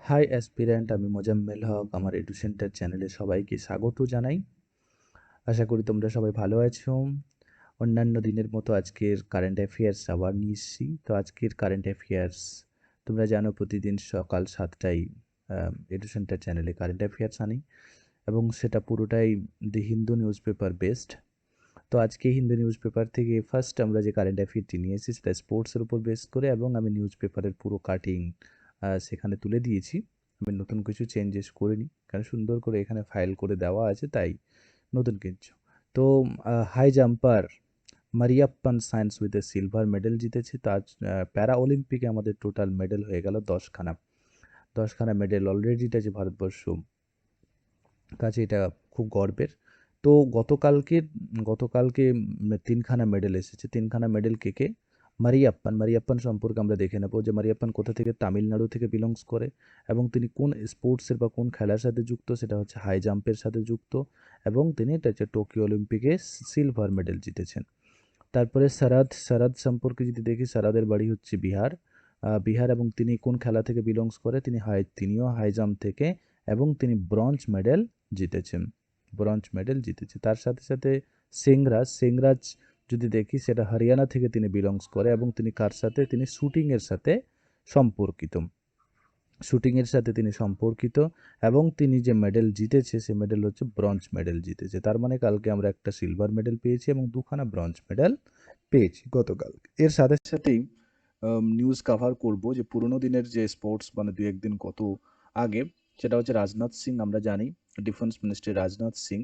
High aspirant, আমি মোজাম্মেল হক। আমার edu centre চ্যানেলে সবাইকে স্বাগত জানাই। আশা করি তোমরা সবাই ভালো আছো। অন্যান্য দিনের মতো আজকের কারেন্ট অ্যাফেয়ার্স আবার নিয়ে এসেছি। তো আজকের কারেন্ট অ্যাফেয়ার্স তোমরা জানো প্রতিদিন সকাল 7টায় এডু সেন্টার চ্যানেলে কারেন্ট অ্যাফেয়ার্স আনি এবং সেটা পুরোটাই দি হিন্দু নিউজ পেপার বেসড। তো আজকে হিন্দু নিউজ পেপার থেকে ফার্স্ট আমরা যে কারেন্ট অ্যাফেয়ারটি নিয়ে এসেছি সেটা স্পোর্টসের উপর বেস করে, এবং আমি নিউজ পেপারের পুরো কাটিং সেখানে তুলে দিয়েছি। আমি নতুন কিছু চেঞ্জেস করিনি, কারণ সুন্দর করে এখানে ফাইল করে দেওয়া আছে, তাই নতুন কিছু। তো হাই জাম্পার মারিয়াপ্পান সায়েন্স উইথ এ সিলভার মেডেল জিতেছে। তার প্যারা অলিম্পিকে আমাদের টোটাল মেডেল হয়ে গেল 10খানা মেডেল অলরেডি আছে ভারতবর্ষ কাছে, এটা খুব গর্বের। তো গতকালকে 3খানা মেডেল এসেছে। 3খানা মেডেল কে? মারিয়াপ্পান সম্পর্কে আমরা দেখে নেব যে মারিয়াপ্পান কোথা থেকে, তামিলনাড়ু থেকে বিলংস করে, এবং তিনি কোন স্পোর্টসের বা কোন খেলার সাথে যুক্ত, সেটা হচ্ছে হাই জাম্পের সাথে যুক্ত, এবং তিনি এটা হচ্ছে টোকিও অলিম্পিকে সিলভার মেডেল জিতেছেন। তারপরে সারাদ সম্পর্কে যদি দেখি, সারাদের বাড়ি হচ্ছে বিহার, এবং তিনি কোন খেলা থেকে বিলংস করে, তিনিও হাই জাম্প থেকে, এবং তিনি ব্রঞ্জ মেডেল জিতেছে। তার সাথে সাথে সিংরাজ যদি দেখি, সেটা হরিয়ানা থেকে তিনি বিলংস করে, এবং তিনি কার সাথে, তিনি শুটিংয়ের সাথে সম্পর্কিত, এবং তিনি যে মেডেল জিতেছে সে মেডেল হচ্ছে ব্রঞ্জ মেডেল জিতেছে। তার মানে কালকে আমরা একটা সিলভার মেডেল পেয়েছি এবং 2খানা ব্রঞ্জ মেডেল পেয়েছি গতকাল। এর সাথে সাথেই নিউজ কভার করব যে পুরোনো দিনের যে স্পোর্টস, মানে 2-1 দিন কত আগে, সেটা হচ্ছে রাজনাথ সিং। আমরা জানি ডিফেন্স মিনিস্ট্রি রাজনাথ সিং,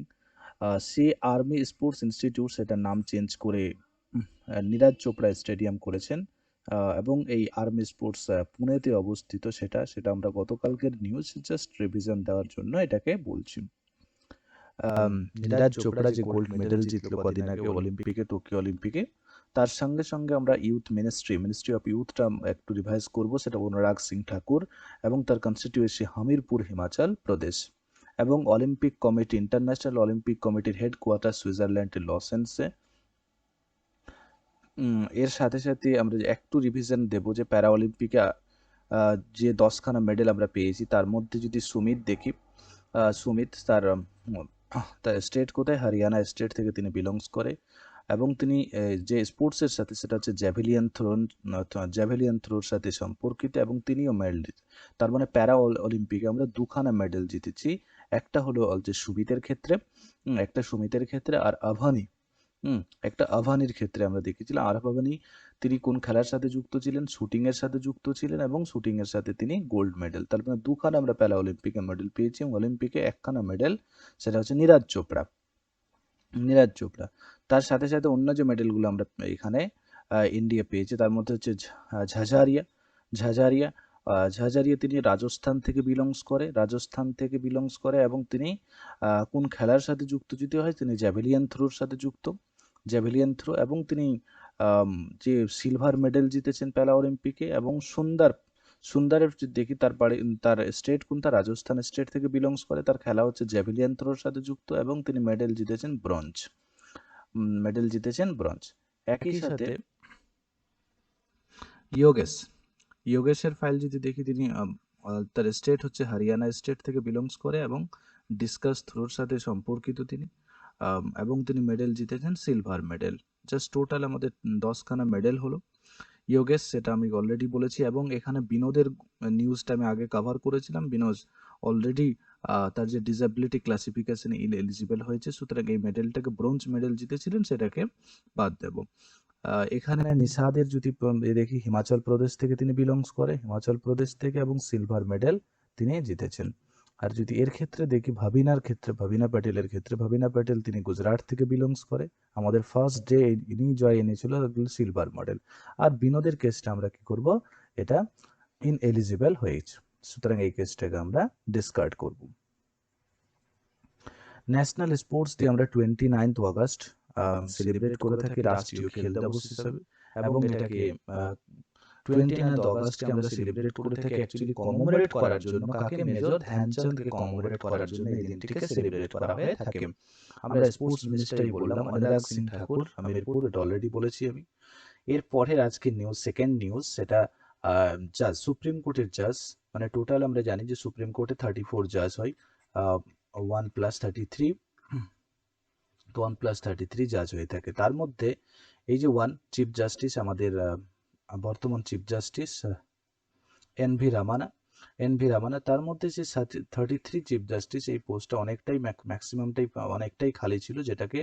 সে আর্মি স্পোর্টস ইনস্টিটিউট সেটার নাম চেঞ্জ করে নীরাজ চোপড়া স্টেডিয়াম করেছেন, এবং এই আর্মি স্পোর্টস পুনেতে অবস্থিত। সেটা আমরা গতকালকের নিউজ জাস্ট রিভিশন দেওয়ার জন্য এটাকে বলছি। নীরাজ চোপড়া যে গোল্ড মেডেল জিতলো কদিন আগে অলিম্পিকে, টোকিও অলিম্পিকে, তার সঙ্গে সঙ্গে আমরা মিনিস্ট্রি অফ ইউথটা একটু রিভাইজ করব। সেটা অনুরাগ সিং ঠাকুর এবং তার কনস্টিটিউয়েন্সি হামিরপুর, হিমাচল প্রদেশ, এবং ইন্টারন্যাশনাল অলিম্পিক কমিটির হেডকোয়ার্টার সুইজারল্যান্ডের লসেন্সে। এর সাথে সাথে আমরা একটু রিভিশন দেব যে প্যারা অলিম্পিকে যে 10খানা মেডেল আমরা পেয়েছি, তার মধ্যে যদি সুমিত দেখি, সুমিত তার স্টেট কোথায়, হরিয়ানা স্টেট থেকে তিনি বিলংস করে, এবং তিনি যে স্পোর্টসের সাথে, সেটা হচ্ছে জ্যাভেলিয়ন থ্রোর সাথে সম্পর্কিত, এবং তিনিও মেডেল জিতে। তার মানে প্যারা অলিম্পিকে আমরা 2খানা মেডেল জিতেছি। একটা হলো যে সুমিতের ক্ষেত্রে, আর আভানির ক্ষেত্রে আমরা দেখেছিলাম। আর আভানি, তিনি কোন খেলার সাথে যুক্ত ছিলেন, শুটিংয়ের সাথে যুক্ত ছিলেন, এবং শুটিংয়ের সাথে তিনি গোল্ড মেডেল। তার মানে 2খানা আমরা প্যারা অলিম্পিকে মেডেল পেয়েছি, এবং অলিম্পিকে 1খানা মেডেল, সেটা হচ্ছে নীরাজ চোপড়া। তার সাথে সাথে অন্য যে মেডেলগুলো আমরা এখানে ইন্ডিয়া পেয়েছে, তার মধ্যে হচ্ছে ঝাঝারিয়া ঝাঝারিয়া তিনি রাজস্থান থেকে বিলংস করে, এবং তিনি কোন খেলার সাথে যুক্ত যদি হয়, তিনি জ্যাভেলিয়ন থ্রো, এবং তিনি যে সিলভার মেডেল জিতেছেন প্যারা অলিম্পিকে। এবং সুন্দরের যদি দেখি, তার স্টেট কোনটা, রাজস্থান স্টেট থেকে বিলংস করে, তার খেলা হচ্ছে জ্যাভেলিয়ন থ্রোর সাথে যুক্ত, এবং তিনি মেডেল জিতেছেন ব্রঞ্জ। একই সাথে যোগেশের ফাইল যদি দেখি, তিনি তার স্টেট হচ্ছে হরিয়ানা স্টেট থেকে বিলংস করে, এবং ডিসকাস থ্রোর সাথে সম্পর্কিত তিনি, এবং তিনি মেডেল জিতেছেন সিলভার মেডেল। জাস্ট টোটাল আমাদের 10খানা মেডেল হলো। যোগেশ, সেটা আমি অলরেডি বলেছি, এবং এখানে বিনোদের নিউজটা আমি আগে কভার করেছিলাম। বিনোদ অলরেডি তার যে ডিসএবিলিটি ক্লাসিফিকেশনে এলিজিবল হয়েছে, সুতরাং এই মেডেলটাকে ব্রোঞ্জ মেডেল জিতেছিলেন, সেটাকে বাদ দেব। এখানে নিশাদের যদি দেখি, হিমাচল প্রদেশ থেকে তিনি বিলংস করে, এবং সিলভার মেডেল তিনি জিতেছেন। আর যদি এর ক্ষেত্রে দেখি, ভাবিনা প্যাটেল তিনি গুজরাট থেকে বিলংস করে। আমাদের ফার্স্ট ডে ইনি জয় এনেছিল সিলভার মেডেল। আর বিনোদের কেসটা আমরা কি করব, এটা ইনএলিজিবল হয়েছে, সুতরাং এই কেসটাকে আমরা ডিসকার্ড করব। ন্যাশনাল স্পোর্টস ডে আমরা 29 আগস্ট সেলিব্রেট করে থাকি রাষ্ট্রীয় খেল দিবস হিসাবে, এবং এটাকে 29 আগস্টকে আমরা সেলিব্রেট করে থাকি অ্যাকচুয়ালি কমেমোরেট করার জন্য। কাকে? মেজর ধ্যানচাঁদকে কমেমোরেট করার জন্য এই দিনটিকে সেলিব্রেট করা হয়ে থাকে। আমরা স্পোর্টস মিনিস্টারই বললাম, অনুরাগ সিং ঠাকুর, হামিরপুর, এটা অলরেডি বলেছি আমি। এর পরের আজকের সেকেন্ড নিউজ, সেটা জাজ, সুপ্রিম কোর্টের জাজ, মানে টোটাল আমরা জানি যে সুপ্রিম কোর্টে 34 জাজ হয়, 1+33, তো 1+33 জাজ হয়ে থাকে। তার মধ্যে এই যে চিফ জাস্টিস, আমাদের বর্তমান chief justice N V Ramana, তার মধ্যে যে 33 চিফ জাস্টিস, এই পোস্টটা অনেকটাই ম্যাক্সিমামটাই অনেকটাই খালি ছিল, যেটাকে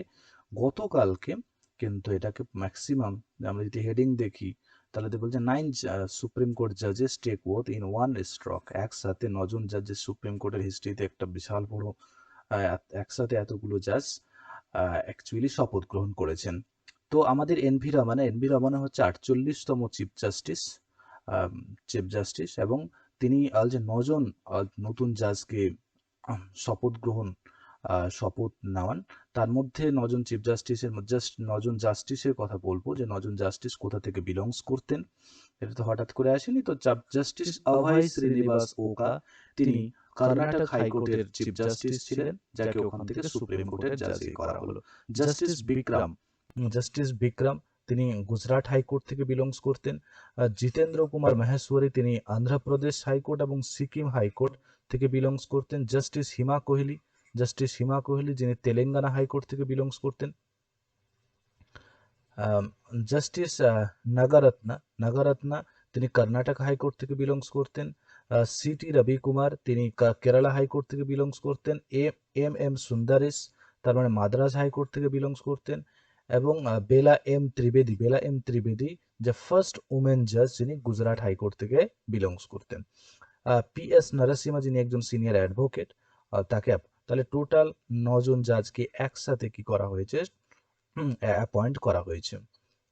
গতকালকে কিন্তু এটাকে ম্যাক্সিমাম, আমরা যদি হেডিং দেখি তাহলে দেখব যে 9 সুপ্রিম কোর্ট জাজেস take oath in one stroke. একসাথে 9 জন জাজেস সুপ্রিম কোর্টের হিস্ট্রিতে একটা বিশাল বড় একসাথে এতগুলো জাজ অ্যাকচুয়ালি শপথ গ্রহণ করেছেন। তো আমাদের এন ভি রামানা হচ্ছে 48তম চিফ জাস্টিস, এবং তিনি যে 9 জন নতুন জাজকে শপথ নেওয়ান। তার মধ্যে 9 জন চিফ জাস্টিসের জাস্ট 9 জন জাস্টিসের কথা বলবো, যে 9 জন জাস্টিস কোথা থেকে বিলংস করতেন। এটা তো হঠাৎ করে আসেনি। তো জাস্টিস অভয় শ্রীনিবাস ওকা, তিনি কর্ণাটক হাইকোর্টের চিফ জাস্টিস ছিলেন, যাকে ওখান থেকে সুপ্রিম কোর্টের জাজ করা হলো। জাস্টিস বিক্রম তিনি গুজরাট হাইকোর্ট থেকে বিলংস করতেন। জিতেন্দ্র কুমার মাহেশ্বরী তিনি অন্ধ্রপ্রদেশ হাইকোর্ট এবং সিকিম হাইকোর্ট থেকে বিলংস করতেন। জাস্টিস হিমা কোহলি যিনি তেলেঙ্গানা হাইকোর্ট থেকে বিলংস করতেন। জাস্টিস নাগারত্না তিনি কর্ণাটক হাইকোর্ট থেকে বিলংস করতেন। সিটি রবি কুমার তিনি কেরালা হাইকোর্ট থেকে বিলংস করতেন। এম সুন্দরেশ তার মানে মাদ্রাজ হাইকোর্ট থেকে বিলংস করতেন। এবং বেলা এম ত্রিবেদী যে ফার্স্ট উমেন জাজ, যিনি গুজরাট হাইকোর্ট থেকে বিলংস করতেন। PS নরসিমা যিনি একজন সিনিয়র অ্যাডভোকেট, তাহলে টোটাল 9 জন জাজকে একসাথে কি করা হয়েছে, অ্যাপয়েন্ট করা হয়েছে।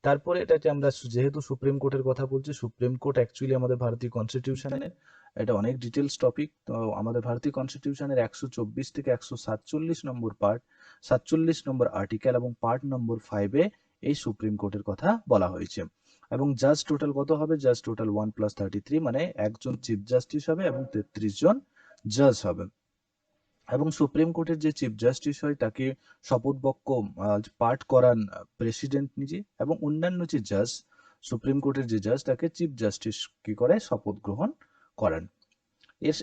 তারপরে এটাকে আমরা যেহেতু সুপ্রিম কোর্টের কথা বলছি, সুপ্রিম কোর্ট অ্যাকচুয়ালি আমাদের ভারতীয় কনস্টিটিউশনের, এটা অনেক ডিটেলস টপিক। তো আমাদের ভারতীয় কনস্টিটিউশনের 124 থেকে 147 নম্বর পার্ট, 47 নম্বর আর্টিকেল এবং পার্ট নম্বর 5-এ এই সুপ্রিম কোর্টের কথা বলা হয়েছে। এবং জাজ টোটাল কত হবে? জাজ টোটাল 1+33, মানে একজন চিফ জাস্টিস হবে এবং 33 জন জাজ হবে। এবং সুপ্রিম কোর্টের যে চিফ জাস্টিস হয় তাকে শপথ বাক্য পাঠ করান প্রেসিডেন্ট নিজে, এবং অন্যান্য যে জাজ, সুপ্রিম কোর্টের যে জাজ, তাকে চিফ জাস্টিস কি করে শপথ গ্রহণ করান।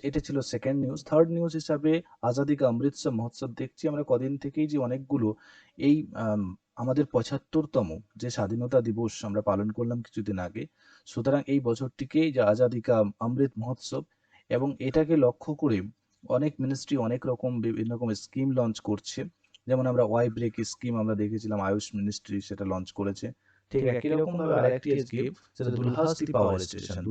এটা ছিল সেকেন্ড নিউজ। থার্ড নিউজ হিসাবে আজাদি কা অমৃতসর মহোৎসব দেখছি আমরা কদিন থেকেই, যে অনেকগুলো এই আমাদের 75তম যে স্বাধীনতা দিবস আমরা পালন করলাম কিছুদিন আগে, সুতরাং এই বছরটিকেই যে আজাদি কা অমৃত মহোৎসব, এবং এটাকে লক্ষ্য করে অনেক মিনিস্ট্রি অনেক রকম বিভিন্ন রকম স্কিম লঞ্চ করছে। যেমন আমরা ওয়াই ব্রেক স্কিম আমরা দেখেছিলাম, আয়ুষ মিনিস্ট্রি সেটা লঞ্চ করেছে। ঠিক একই রকম ভাবে আরেকটি স্কিম, সেটা দুলহাস্তি পাওয়ার স্টেশন,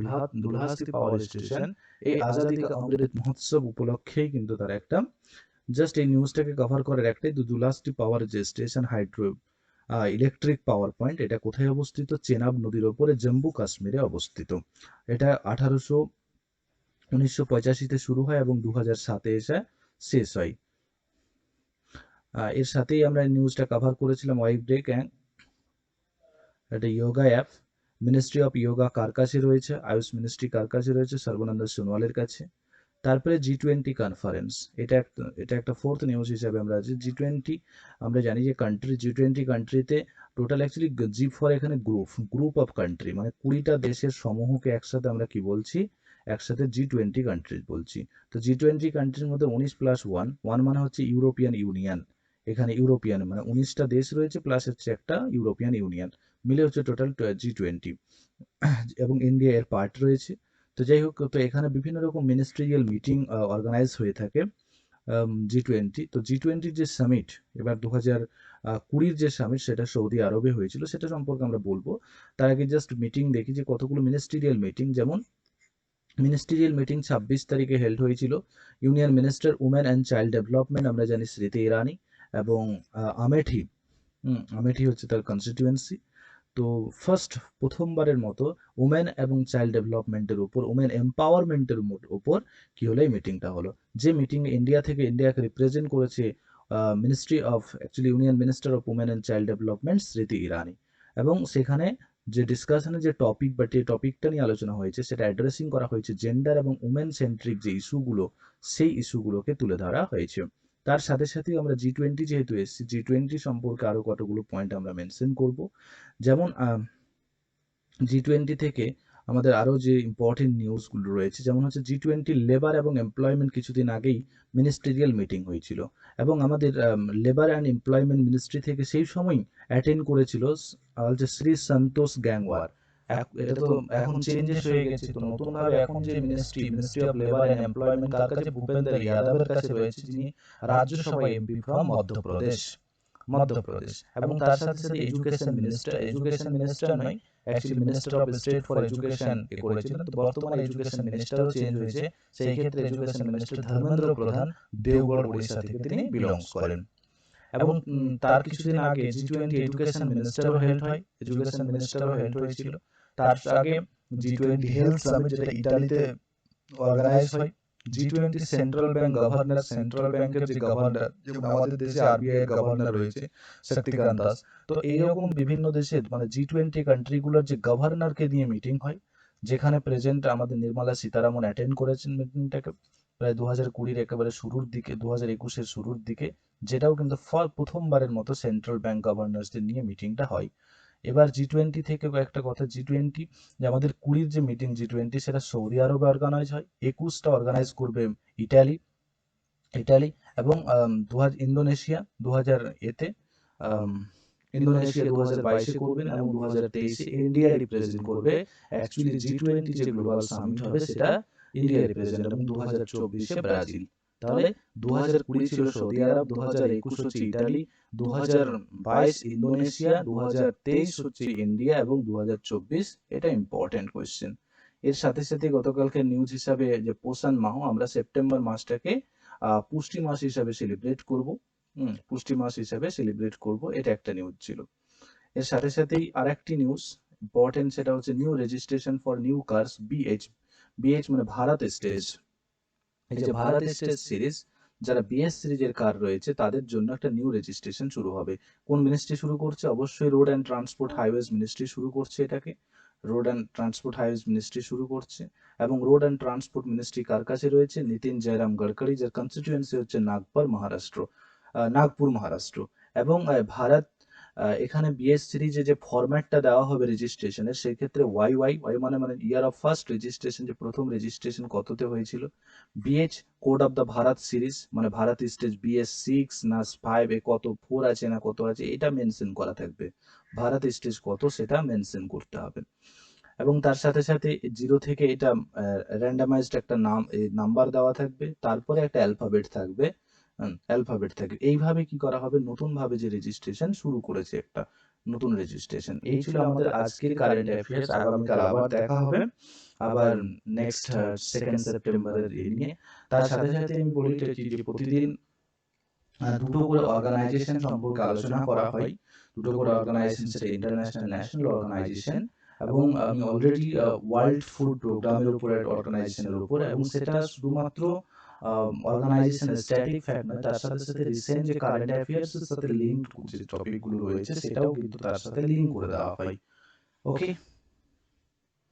দুলহাস্তি পাওয়ার স্টেশন এই আজাদি কা অমৃত মহোৎসব উপলক্ষেই কিন্তু তারা একটা, জাস্ট এই নিউজটাকে কভার করার একটাই, দুলহাস্তি পাওয়ার যে station hydro electric power point, এটা কোথায় অবস্থিত? চেনাব নদীর ওপরে জম্মু কাশ্মীরে অবস্থিত। এটা 1985-তে শুরু হয় এবং 2007-এ এসে শেষ হয়। এর সাথেই আমরা নিউজটা কভার করেছিলাম ওয়াই ব্রেক অ্যান্ড এটা yoga app, ministry of yoga কার কাছে রয়েছে? আয়ুষ মিনিস্ট্রি কার কাছে রয়েছে? সর্বানন্দ সোনোয়ালের কাছে। তারপরে G20 কনফারেন্স, এটা একটা ফোর্থ নিউজ হিসাবে আমরা আছি। G20 আমরা জানি যে কান্ট্রি, G20 কান্ট্রিতে টোটাল অ্যাকচুয়ালি G4 এখানে গ্রুপ অফ কান্ট্রি, মানে 20টা দেশের সমূহকে একসাথে আমরা কি বলছি? একসাথে G20 কান্ট্রি বলছি। তো G20 কান্ট্রির মধ্যে 19+1 মানে হচ্ছে ইউরোপিয়ান ইউনিয়ন। এখানে ইউরোপিয়ান মানে 19টা দেশ রয়েছে, প্লাস হচ্ছে একটা ইউরোপিয়ান ইউনিয়ন, মিলে হচ্ছে টোটাল G20, এবং ইন্ডিয়া এর পার্ট রয়েছে। তো যাই হোক, তো এখানে বিভিন্ন রকম মিনিস্ট্রিয়াল মিটিং অর্গানাইজ হয়ে থাকে G20। তো G20 যে সামিট, এবার 2020 যে সামিট সেটা সৌদি আরবে হয়েছিল, সেটা সম্পর্কে আমরা বলবো। তার আগে জাস্ট মিটিং দেখি যে কতগুলো মিনিস্ট্রিয়াল মিটিং, যেমন মিনিস্ট্রিয়াল মিটিং 26 তারিখে হেল্ড হয়েছিল। Union minister women and child development আমরা জানি স্মৃতি ইরানি, এবং আমেঠি হচ্ছে তার কনস্টিটিউয়েন্সি। তো প্রথমবারের মতো উমেন এবং চাইল্ড ডেভেলপমেন্টের উপর, উমেন এম্পাওয়ারমেন্টের উপর কি হলো, এই মিটিংটা হলো। যে মিটিং ইন্ডিয়াকে রিপ্রেজেন্ট করেছে actually union minister of women and child development Smriti Irani. এবং সেখানে যে ডিসকাশনে যে টপিক বা যে টপিকটা নিয়ে আলোচনা হয়েছে, সেটা অ্যাড্রেসিং করা হয়েছে জেন্ডার এবং উমেন সেন্ট্রিক যে ইস্যুগুলো, সেই ইস্যুগুলোকে তুলে ধরা হয়েছে। তার সাথে সাথেই আমরা G20 যেহেতু এসেছি, G20 সম্পর্কে আরো কতগুলো পয়েন্ট আমরা মেনশন করব। যেমন G20 থেকে আমাদের আরও যে ইম্পর্টেন্ট নিউজগুলো রয়েছে, যেমন হচ্ছে G20 লেবার এবং এমপ্লয়মেন্ট কিছুদিন আগেই মিনিস্ট্রিয়াল মিটিং হয়েছিল, এবং আমাদের লেবার অ্যান্ড এমপ্লয়মেন্ট মিনিস্ট্রি থেকে সেই সময়ই অ্যাটেন্ড করেছিল হচ্ছে শ্রী সন্তোষ গ্যাংওয়ার। এটা তো এখন চেঞ্জেস হয়ে গেছে, তো নতুনভাবে এখন যে ministry of labour and employment কার কাছে, ভূপেন্দ্র যাদবের কাছে রয়েছে, যিনি রাজ্যসভা এমপি ফ্রম মধ্যপ্রদেশ। এবং তার সাথে সাথে এডুকেশন মিনিস্টার নয়, actually minister of state for education করেছিলেন। তো বর্তমানে এডুকেশন মিনিস্টারও চেঞ্জ হয়েছে, সেই ক্ষেত্রে এডুকেশন মিনিস্টার ধর্মেন্দ্র প্রধান দেওগড় উড়িষ্যা থেকে তিনি বিলংস করেন। এবং তার কিছুদিন আগে G20 এডুকেশন মিনিস্টারও হেল্ড হয়েছিল। তার আগে G20 হেলথ সামিট, যেটা ইতালিতে অর্গানাইজ হয়। G20 সেন্ট্রাল ব্যাংকের যে গভর্নর, যেমন আমাদের দেশে আরবিআই এর গভর্নর রয়েছে শক্তিকান্ত দাস, তো এইরকম বিভিন্ন দেশের মানে G20 কান্ট্রিগুলোর যে গভর্নরকে নিয়ে মিটিং হয়, যেখানে প্রেজেন্ট আমাদের নির্মলা সীতারামন অ্যাটেন্ড করেছেন মিটিংটাকে প্রায় 2020 একেবারে শুরুর দিকে, 2021 শুরুর দিকে, যেটাও কিন্তু প্রথমবারের মতো সেন্ট্রাল ব্যাংক গভর্নরসদের নিয়ে মিটিংটা হয়। এবার G20 থেকে কয়েকটা কথা, G20 যে আমাদের 20 যে মিটিং G20, সেটা সৌদি আরবে অর্গানাইজ হয়, 21টা অর্গানাইজ করবে ইটালি এবং ইন্দোনেশিয়া 2022 করবেন, এবং 2023 ইন্ডিয়া রিপ্রেজেন্ট করবে। অ্যাকচুয়ালি G20 যে গ্লোবাল সামিট হবে সেটা ইন্ডিয়া রিপ্রেজেন্ট, এবং 2024 ব্রাজিল। তাহলে 2020 ছিল সৌদি আরব, 2021 হচ্ছে ইটালি, 2022 ইন্দোনেশিয়া, 2023 হচ্ছে ইন্ডিয়া, এবং 2024 এটা ইম্পর্টেন্ট কোয়েশ্চেন। এর সাথে সাথে গতকালকে নিউজ হিসাবে যে পোষণ মাহ, আমরা সেপ্টেম্বর মাসটাকে পুষ্টি মাস হিসাবে সেলিব্রেট করব। এটা একটা নিউজ ছিল। এর সাথে সাথেই আরেকটি নিউজ ইম্পর্টেন্ট, সেটা হচ্ছে new registration for new cars BH মানে ভারত স্টেজ। এই যে ভারত স্টেজ সিরিজ, যারা বিএস সিরিজের কার রয়েছে তাদের জন্য একটা নিউ রেজিস্ট্রেশন শুরু হবে। কোন মিনিস্ট্রি শুরু করছে? অবশ্যই road and transport highways ministry শুরু করছে এটাকে। এবং রোড অ্যান্ড ট্রান্সপোর্ট মিনিস্ট্রি কার কাছে রয়েছে? নীতিন জয়রাম গডকারি, যার কনস্টিটিউয়েন্সি হচ্ছে নাগপুর মহারাষ্ট্র। এবং ভারত এখানে বিএস সিরিজে যে ফরম্যাটটা দেওয়া হবে রেজিস্ট্রেশনের, সেই ক্ষেত্রে ওয়াই মানে ইয়ার অফ ফার্স্ট রেজিস্ট্রেশন, যে প্রথম রেজিস্ট্রেশন কততে হয়েছিল। BH code of the Bharat series, মানে ভারত স্টেজ BS6 না 5 এ কত 4 আছে না কত আছে, এটা মেনশন করা থাকবে। ভারত স্টেজ কত সেটা মেনশন করতে হবে। এবং তার সাথে সাথে 0 থেকে এটা র্যান্ডামাইজড একটা নাম্বার দেওয়া থাকবে, তারপরে একটা অ্যালফাবেট থাকবে। এইভাবে কি করা হবে, নতুন ভাবে যে রেজিস্ট্রেশন শুরু করেছে একটা নতুন রেজিস্ট্রেশন। এই ছিল আমাদের আজকের কারেন্ট অ্যাফেয়ার্স। আগামীকাল আবার দেখা হবে, আবার নেক্সট 2 সেপ্টেম্বরের নিয়ে। তার সাথে সাথে আমি বলি যে প্রতিদিন দুটো করে অর্গানাইজেশন সম্পর্কে আলোচনা করা হয়। দুটো করে অর্গানাইজেশন, সেটা ইন্টারন্যাশনাল ন্যাশনাল অর্গানাইজেশন, এবং আমি অলরেডি ওয়ার্ল্ড ফুড প্রোগ্রামের উপরে অর্গানাইজেশনের উপর, এবং সেটা শুধুমাত্র অর্গানাইজেশনের স্ট্যাটিক ফ্যাক্ট নয়, তার সাথে সাথে রিসেন্ট যে কারেন্ট অ্যাফেয়ার্স এর সাথে লিঙ্ক যে টপিকগুলো রয়েছে সেটাও কিন্তু তার সাথে লিঙ্ক করে দেওয়া হয়। ওকে।